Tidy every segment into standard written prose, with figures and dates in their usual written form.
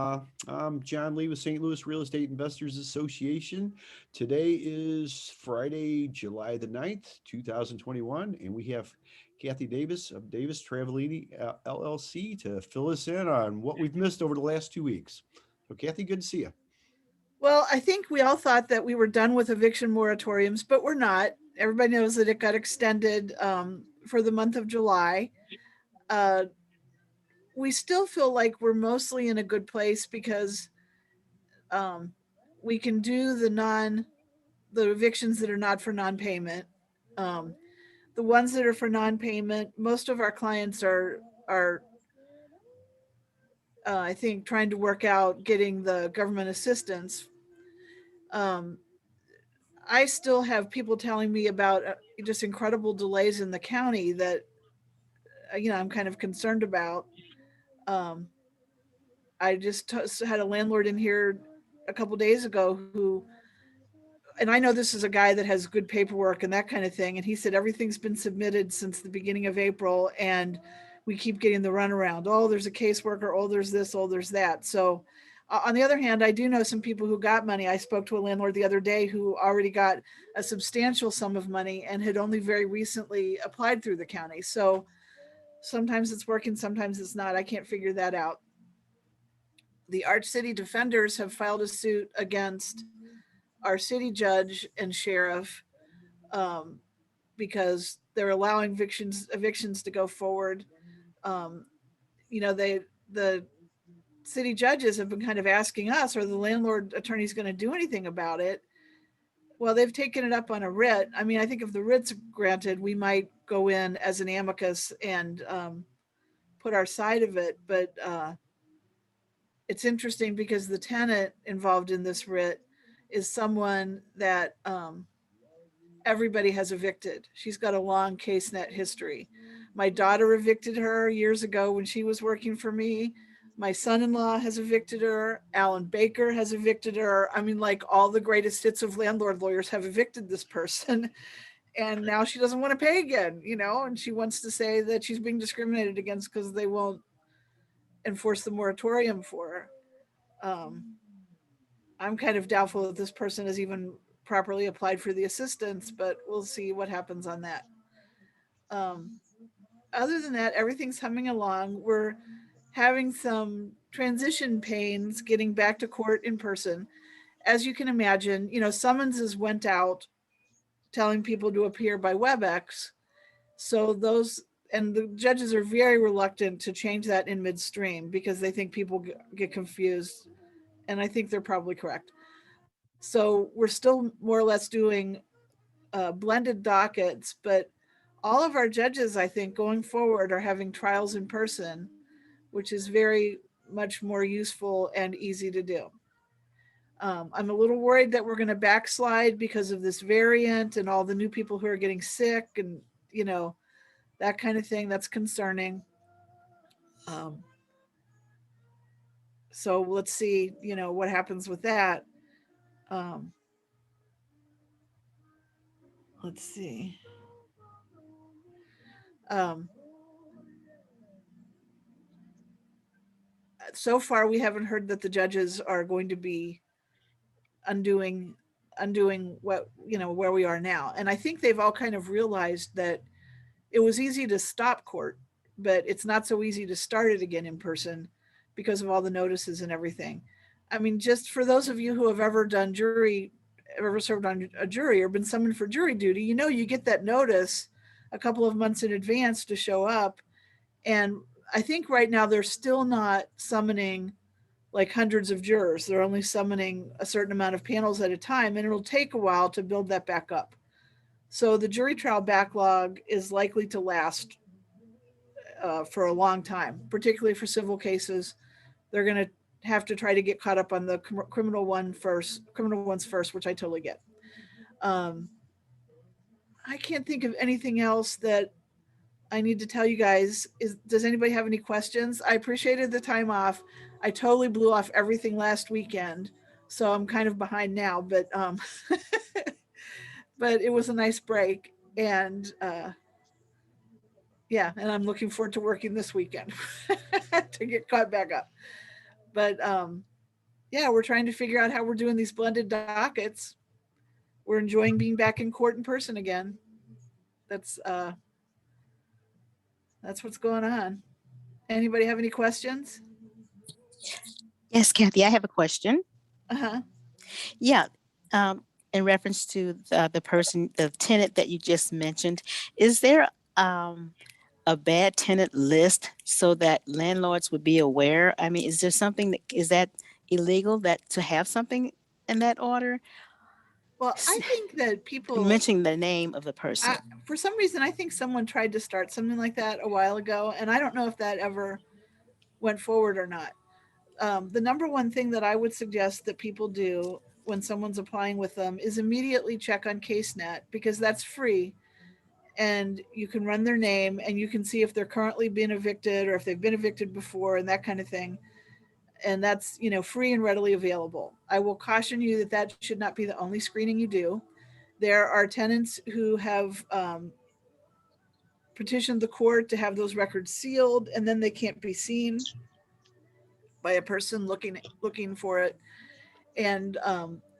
I'm John Lee with St. Louis Real Estate Investors Association. Today is Friday, July the 9th, 2021, and we have Kathy Davis of Davis Travellini LLC to fill us in on what we've missed over the last 2 weeks. So, Kathy, good to see you. Well, I think we all thought that we were done with eviction moratoriums, but we're not. Everybody knows that it got extended for the month of July. Uh, we still feel like we're mostly in a good place because um, we can do the evictions that are not for non-payment. Um, the ones that are for non-payment, most of our clients are I think trying to work out getting the government assistance. Um, I still have people telling me about just incredible delays in the county that I'm kind of concerned about. Um, I just had a landlord in here a couple days ago who, and I know this is a guy that has good paperwork and that kind of thing, and he said everything's been submitted since the beginning of April, and we keep getting the runaround. Oh, there's a caseworker. Oh, there's this. Oh, there's that. So on the other hand, I do know some people who got money. I spoke to a landlord the other day who already got a substantial sum of money and had only very recently applied through the county. So sometimes it's working, sometimes it's not. I can't figure that out. The Arch City Defenders have filed a suit against our city judge and sheriff um, because they're allowing evictions to go forward. Um, the city judges have been kind of asking us, are the landlord attorneys going to do anything about it? Well, they've taken it up on a writ. I mean, I think if the writ's granted, we might go in as an amicus and put our side of it. But it's interesting because the tenant involved in this writ is someone that everybody has evicted. She's got a long case net history. My daughter evicted her years ago when she was working for me. My son in law has evicted her. Alan Baker has evicted her. I mean, like all the greatest hits of landlord lawyers have evicted this person. And now she doesn't want to pay again, and she wants to say that she's being discriminated against because they won't enforce the moratorium for her. I'm kind of doubtful that this person has even properly applied for the assistance, but we'll see what happens on that. Um, Other than that, everything's humming along. We're having some transition pains getting back to court in person. As you can imagine, summonses went out telling people to appear by WebEx. So those, and the judges are very reluctant to change that in midstream because they think people get confused. And I think they're probably correct. So we're still more or less doing blended dockets, but all of our judges, I think, going forward are having trials in person, which is very much more useful and easy to do. I'm a little worried that we're going to backslide because of this variant and all the new people who are getting sick and, that kind of thing. That's concerning. Um, so let's see, what happens with that. Um, let's see. Um, so far, we haven't heard that the judges are going to be undoing what where we are now. And I think they've all kind of realized that it was easy to stop court, but it's not so easy to start it again in person because of all the notices and everything. I mean, just for those of you who have ever served on a jury or been summoned for jury duty, you get that notice a couple of months in advance to show up. And I think right now they're still not summoning like hundreds of jurors. They're only summoning a certain amount of panels at a time, and it'll take a while to build that back up. So the jury trial backlog is likely to last for a long time, particularly for civil cases. They're going to have to try to get caught up on the criminal ones first, which I totally get. Um, I can't think of anything else that I need to tell you guys. Does anybody have any questions? I appreciated the time off. I totally blew off everything last weekend, so I'm kind of behind now. But but it was a nice break, and yeah, and I'm looking forward to working this weekend to get caught back up. But yeah, we're trying to figure out how we're doing these blended dockets. We're enjoying being back in court in person again. That's uh, that's what's going on. Anybody have any questions? Yes, Kathy, I have a question. Uh-huh. Yeah, in reference to the person, the tenant that you just mentioned, is there um, a bad tenant list so that landlords would be aware? I mean, is there something that is that illegal that to have something in that order? Well, S- I think that people, Mentioning the name of the person. for some reason, I think someone tried to start something like that a while ago, and I don't know if that ever went forward or not. The number one thing that I would suggest that people do when someone's applying with them is immediately check on CaseNet, because that's free, and you can run their name and you can see if they're currently being evicted or if they've been evicted before and that kind of thing. And that's, free and readily available. I will caution you that that should not be the only screening you do. There are tenants who have petitioned the court to have those records sealed, and then they can't be seen by a person looking for it. And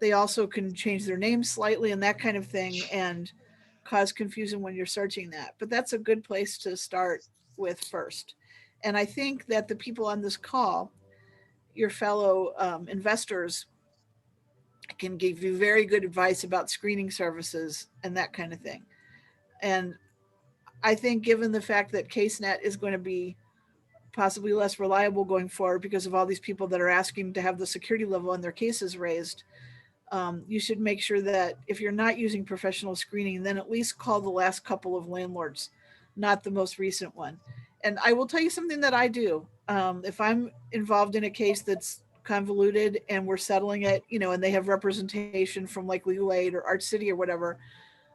they also can change their name slightly and that kind of thing, and cause confusion when you're searching that. But that's a good place to start with first. And I think that the people on this call, your fellow investors, can give you very good advice about screening services and that kind of thing. And I think, given the fact that CaseNet is going to be possibly less reliable going forward because of all these people that are asking to have the security level on their cases raised, you should make sure that if you're not using professional screening, then at least call the last couple of landlords, not the most recent one. And I will tell you something that I do. If I'm involved in a case that's convoluted and we're settling it, and they have representation from like Legal Aid or Arch City or whatever,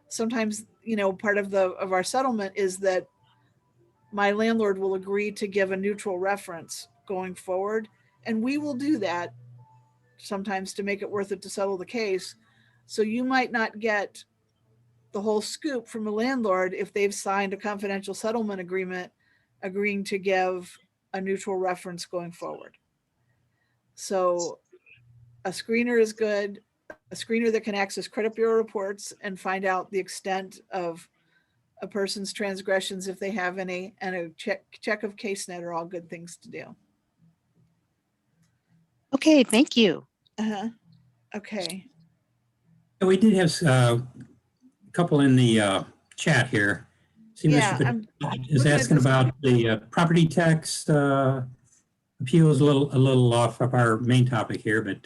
sometimes, part of our settlement is that my landlord will agree to give a neutral reference going forward. And we will do that sometimes to make it worth it to settle the case. So you might not get the whole scoop from a landlord if they've signed a confidential settlement agreement agreeing to give a neutral reference going forward. So a screener is good, a screener that can access credit bureau reports and find out the extent of a person's transgressions if they have any, and a check of CaseNet are all good things to do. Okay, thank you. Uh-huh. Okay. We did have a couple in the chat here. See, Yeah, Mr. I'm is looking at asking this. about the property tax appeal is a little off of our main topic here, but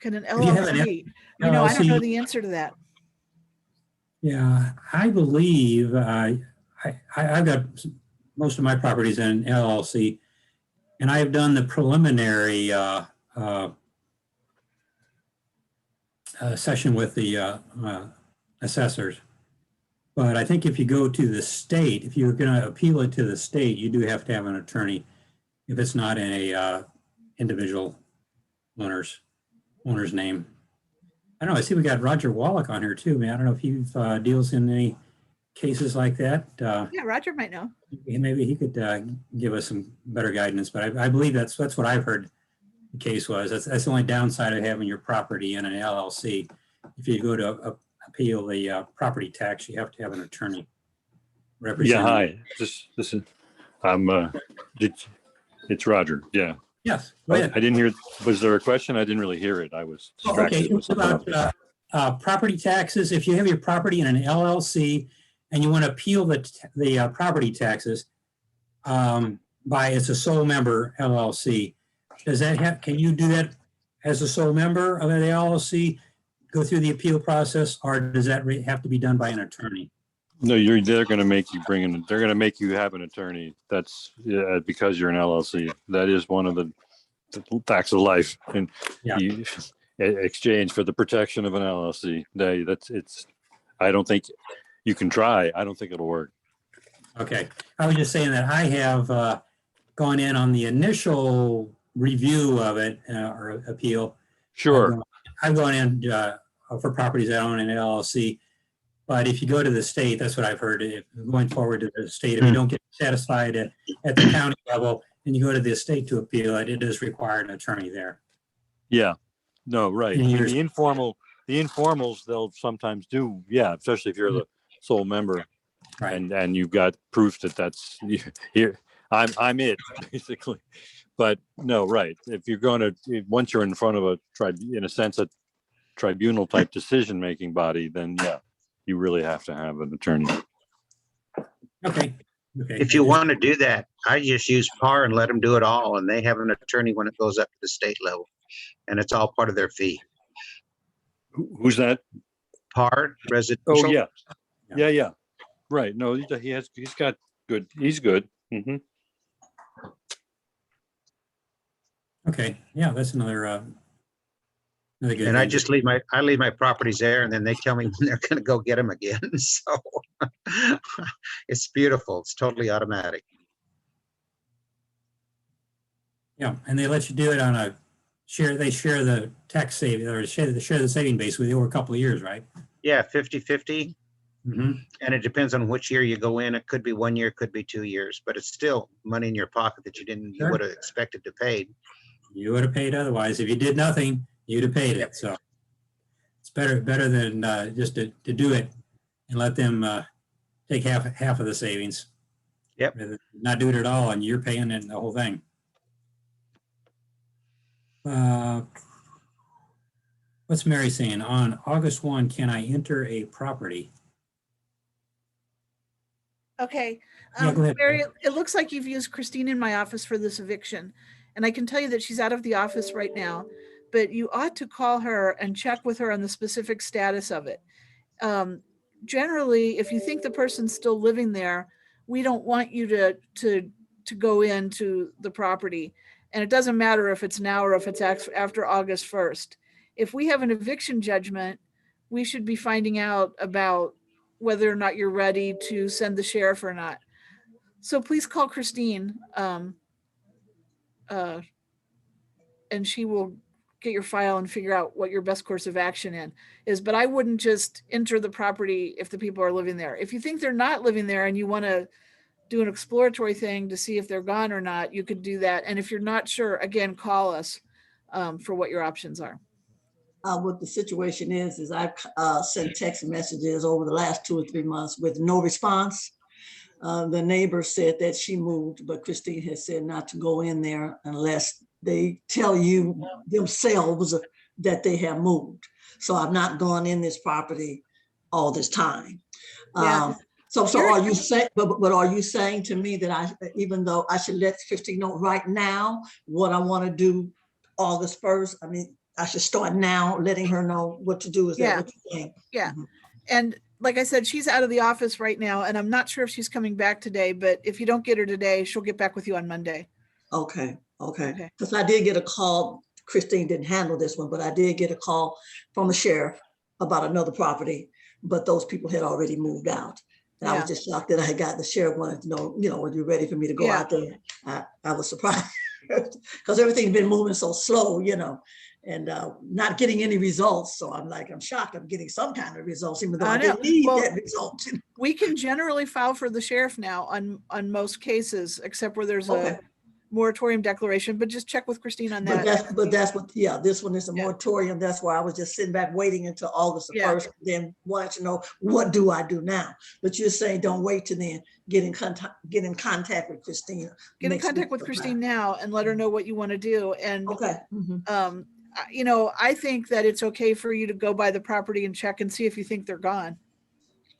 Can an if you have an LLC? I don't know LLC, the answer to that. yeah, I believe I've got most of my properties in LLC, and I've done the preliminary session with the assessors. But I think if you go to the state, if you're going to appeal it to the state, you do have to have an attorney if it's not in a individual owner's name. I don't know. I see we got Roger Wallach on here too, man. I don't know if he deals in any cases like that. Yeah, Roger might know. Maybe he could give us some better guidance. But I believe that's what I've heard the case was. That's the only downside of having your property in an LLC. If you go to appeal the property tax, you have to have an attorney representing. Yeah, hi. This is it's Roger. Yeah. Yes. I didn't hear. Was there a question? I didn't really hear it. I was distracted. Okay. It's about property taxes. If you have your property in an LLC and you want to appeal the property taxes by it's a sole member LLC, does that can you do that as a sole member of an LLC? Go through the appeal process, or does that have to be done by an attorney? No, they're going to make you bring in. They're going to make you have an attorney. That's because you're an LLC. That is one of the facts of life, and you exchange for the protection of an LLC. I don't think you can try. I don't think it'll work. Okay, I was just saying that I have gone in on the initial review of it or appeal. Sure. I've gone in for properties I own in LLC, but if you go to the state, that's what I've heard. If going forward to the state, if you don't get satisfied at the county level, and you go to the estate to appeal it, it does require an attorney there. Yeah, no, right. I And mean, yours- the informals, they'll sometimes do, yeah, especially if you're the sole member Right. and you've got proof that that's here. I'm it basically. But no, right. If you're going to, once you're in front of in a sense, a tribunal type decision making body, then yeah, you really have to have an attorney. Okay. Okay. If you want to do that, I just use PAR and let them do it all, and they have an attorney when it goes up to the state level, and it's all part of their fee. Who's that? PAR residential. Oh yeah, yeah. Right. No, he's got good. He's good. Mm-hmm. Okay. Yeah, that's another good And I thing. just leave my properties there, and then they tell me when they're going to go get them again. So it's beautiful. It's totally automatic. Yeah, and they let you do it on a share. They share the tax saving or share the saving base with you over a couple of years, right? Yeah, 50-50. Mm-hmm. And it depends on which year you go in. It could be 1 year, could be 2 years, but it's still money in your pocket that you Sure. would have expected to pay. You would have paid otherwise. If you did nothing, you'd have paid Yep. it. So it's better than just to do it and let them take half of the savings. Yep. Rather than not do it at all, and you're paying it, the whole thing. What's Mary saying? On August 1, can I enter a property? Okay. Yeah, go ahead. Mary, it looks like you've used Christine in my office for this eviction. And I can tell you that she's out of the office right now, but you ought to call her and check with her on the specific status of it. Generally, if you think the person's still living there, we don't want you to go into the property. And it doesn't matter if it's now or if it's after August 1st. If we have an eviction judgment, we should be finding out about whether or not you're ready to send the sheriff or not. So please call Christine, and she will get your file and figure out what your best course of action is. But I wouldn't just enter the property if the people are living there. If you think they're not living there and you want to do an exploratory thing to see if they're gone or not, you could do that. And if you're not sure, again, call us for what your options are. What the situation is I've sent text messages over the last 2 or 3 months with no response. The neighbor said that she moved, but Christine has said not to go in there unless they tell you themselves that they have moved. So I've not gone in this property all this time. Yeah. So are you saying, but are you saying to me that even though I should let Christine know right now what I want to do August 1st? I mean, I should start now letting her know what to do. Is that what you're saying? Yeah. Mhm. And like I said, she's out of the office right now, and I'm not sure if she's coming back today, but if you don't get her today, she'll get back with you on Monday. Okay. Okay. Because I did get a call. Christine didn't handle this one, but I did get a call from the sheriff about another property, but those people had already moved out. And I was just shocked that I had got the sheriff wanted to know, were you ready for me to go out there? I was surprised because everything's been moving so slow, and not getting any results. So I'm shocked I'm getting some kind of results, even though I didn't need that result. We can generally file for the sheriff now on most cases, except where there's a moratorium declaration, but just check with Christine on that. But that's what, this one is a moratorium. That's why I was just sitting back waiting until August the 1st, then wanted to know, what do I do now? But you're saying don't wait till then, get in contact with Christine. Get in contact with Christine now and let her know what you want to do. And I think that it's okay for you to go by the property and check and see if you think they're gone.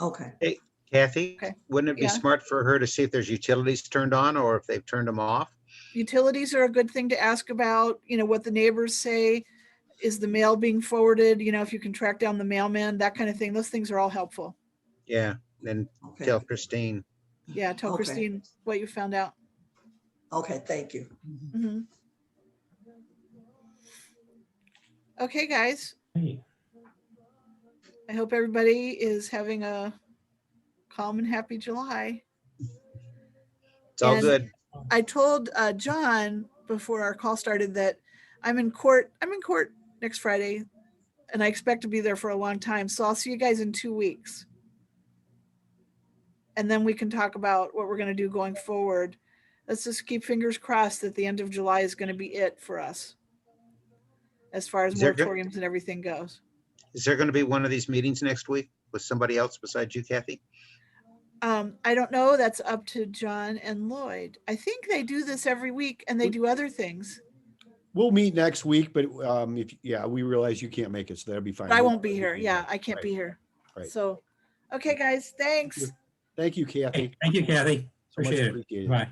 Okay. Hey, Kathy, wouldn't it be smart for her to see if there's utilities turned on or if they've turned them off? Utilities are a good thing to ask about, what the neighbors say. Is the mail being forwarded? If you can track down the mailman, that kind of thing. Those things are all helpful. Yeah, then tell Christine. Yeah, tell Christine what you found out. Okay, thank you. Mm-hmm. Okay, guys. Hey. I hope everybody is having a calm and happy July. It's all good. I told John before our call started that I'm in court next Friday, and I expect to be there for a long time. So I'll see you guys in 2 weeks. And then we can talk about what we're going to do going forward. let's just keep fingers crossed that the end of July is going to be it for us, as far as Is there go- moratoriums and everything goes. Is there going to be one of these meetings next week with somebody else besides you, Kathy? I don't know. That's up to John and Lloyd. I think they do this every week and they do other things. We'll meet next week, but if, yeah, we realize you can't make it, so that'll be fine. But I won't be here. Yeah, I can't Right, be here. right. So, okay, guys, thanks. Thank you, Kathy. Thank you, Kathy. So much Appreciate it. appreciated. Bye.